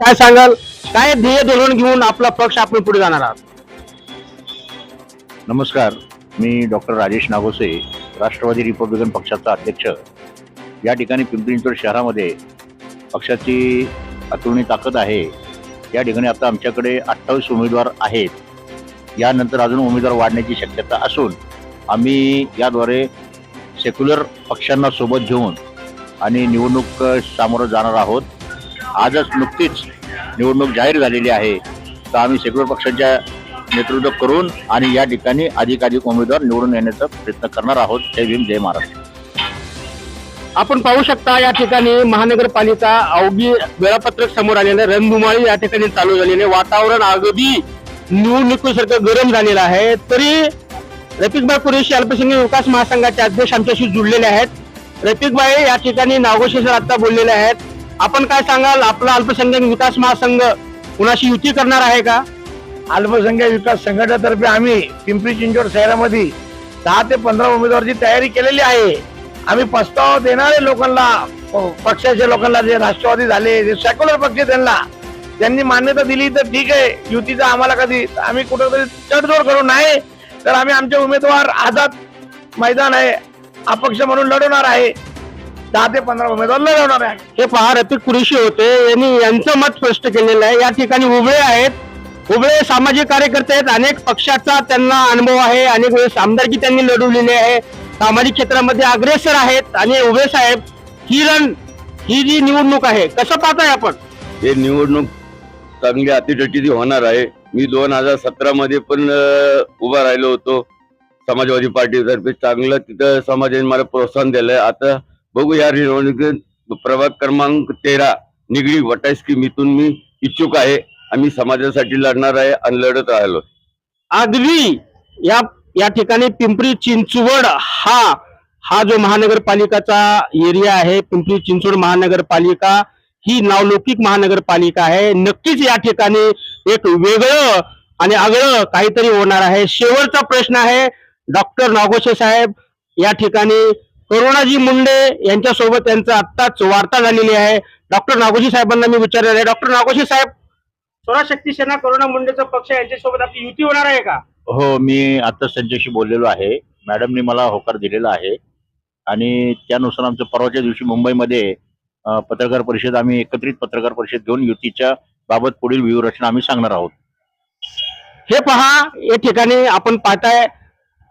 काय सांगाल, काय ध्येय धोरण घेऊन आपला पक्ष आपण पुढे जाणार आहात? नमस्कार, मी डॉक्टर राजेश नागोसे, राष्ट्रवादी रिपब्लिकन पक्षाचा अध्यक्ष. या ठिकाणी पिंपरी चिंचवड शहरामध्ये पक्षाची अतुलनीय ताकद आहे. या ठिकाणी आता आमच्याकडे 28 उमेदवार आहेत. यानंतर अजून उमेदवार वाढण्याची शक्यता असून आम्ही याद्वारे सेक्युलर पक्षांना सोबत घेऊन आणि निवडणूक सामोरं जाणार आहोत. आजच नुकतीच निवडणूक जाहीर झालेली आहे, तर आम्ही सेक्युलर पक्षाच्या नेतृत्व करून आणि या ठिकाणी अधिकाधिक उमेदवार निवडून येण्याचा प्रयत्न करणार आहोत. जय भीम, जय महाराष्ट्र. आपण पाहू शकता या ठिकाणी महानगरपालिका अवघी वेळापत्रक समोर आलेलं, रणधुमाळी या ठिकाणी चालू झालेले, वातावरण अगदी निवडणुकीसारखं गरम झालेलं आहे. तरी रफिकभाई कुरेशी अल्पसंख्याक विकास महासंघाचे अध्यक्ष आमच्याशी जुळलेले आहेत. रफिकभाई या ठिकाणी नागोशी सर आता बोललेले आहेत. आपण काय सांगाल, आपला अल्पसंख्याक विकास महासंघ कुणाशी युती करणार आहे का? अल्पसंख्याक विकास संघटनेतर्फे आम्ही पिंपरी चिंचवड शहरामध्ये 10 ते 15 उमेदवाराची तयारी केलेली आहे. आम्ही प्रस्ताव देणारे लोकांना, पक्षाच्या लोकांना, जे राष्ट्रवादी झाले, जे सेक्युलर पक्ष त्यांनी मान्यता दिली तर ठीक आहे. युतीचा आम्हाला कधी आम्ही कुठेतरी तडजोड करू नाही, तर आम्ही आमचे उमेदवार आझाद मैदान आहे, अपक्ष म्हणून लढवणार आहे. 10 ते 15 उमेदवार लढवणार आहे. हे पहा, रफिक कुरेशी होते, यांनी यांचं मत स्पष्ट केलेलं आहे. या ठिकाणी उभे आहेत, उभे सामाजिक कार्यकर्ते आहेत, अनेक पक्षाचा त्यांना अनुभव आहे, अनेक वेळेस आमदारकी त्यांनी लढवलेली आहे, सामाजिक क्षेत्रामध्ये अग्रेसर आहेत. आणि उभे साहेब, ही जी निवडणूक आहे, कसं पाहताय आपण? हे निवडणूक चांगली अतिशय होणार आहे. मी 2017 मध्ये पण उभा राहिलो होतो समाजवादी पार्टीतर्फे. चांगलं तिथं समाजाने मला प्रोत्साहन दिलंय. आता बघू या निवडणुकीत प्रभाग क्रमांक 13 निगडी वटाई स्कीमीतून मी इच्छुक आहे. आम्ही समाजासाठी लढणार आहे आणि लढत राहिलो. अगदी या ठिकाणी पिंपरी चिंचवड हा जो महानगरपालिकाचा एरिया आहे, पिंपरी चिंचवड महानगरपालिका ही नावलौकिक महानगरपालिका आहे. नक्कीच या ठिकाणी एक वेगळं आणि आगळं काहीतरी होणार आहे. शेवटचा प्रश्न आहे, डॉक्टर नागोसे साहेब, या ठिकाणी करुणाजी मुंडे यांच्यासोबत त्यांचं आत्ताच वार्ता झालेली आहे. डॉक्टर नागोसे साहेबांना मी विचारणार आहे, डॉक्टर नागोसे साहेब, स्वराशक्ती सेना करुणा मुंडेचा पक्ष यांच्यासोबत आपली युती होणार आहे का? हो, मी आता संजयशी बोललेलो आहे. मॅडमने मला होकार दिलेला आहे आणि त्यानुसार आमचं परवाच्या दिवशी मुंबईमध्ये पत्रकार परिषद, आम्ही एकत्रित पत्रकार परिषद घेऊन युतीच्या बाबत पुढील व्यूहरचना आम्ही सांगणार आहोत. हे पहा, या ठिकाणी आपण पाहताय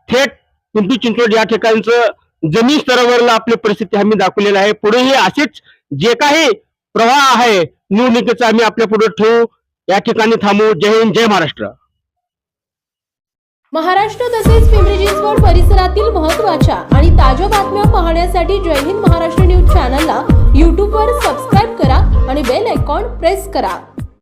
थेट पिंपरी चिंचवड या ठिकाणचं जमीन स्तरावरला आपली परिस्थिती आम्ही दाखवलेली आहे. पुढेही असेच जे काही प्रवाह आहे निवडणुकीचा आम्ही आपल्या पुढे ठेवू. या ठिकाणी थांबू. जय हिंद, जय महाराष्ट्र. महाराष्ट्र तसेच पिंपरी चिंचवड परिसरातील महत्त्वाच्या आणि ताज्या बातम्या पाहण्यासाठी जय हिंद महाराष्ट्र न्यूज चॅनलला YouTube वर सबस्क्राईब करा आणि बेल आयकॉन प्रेस करा.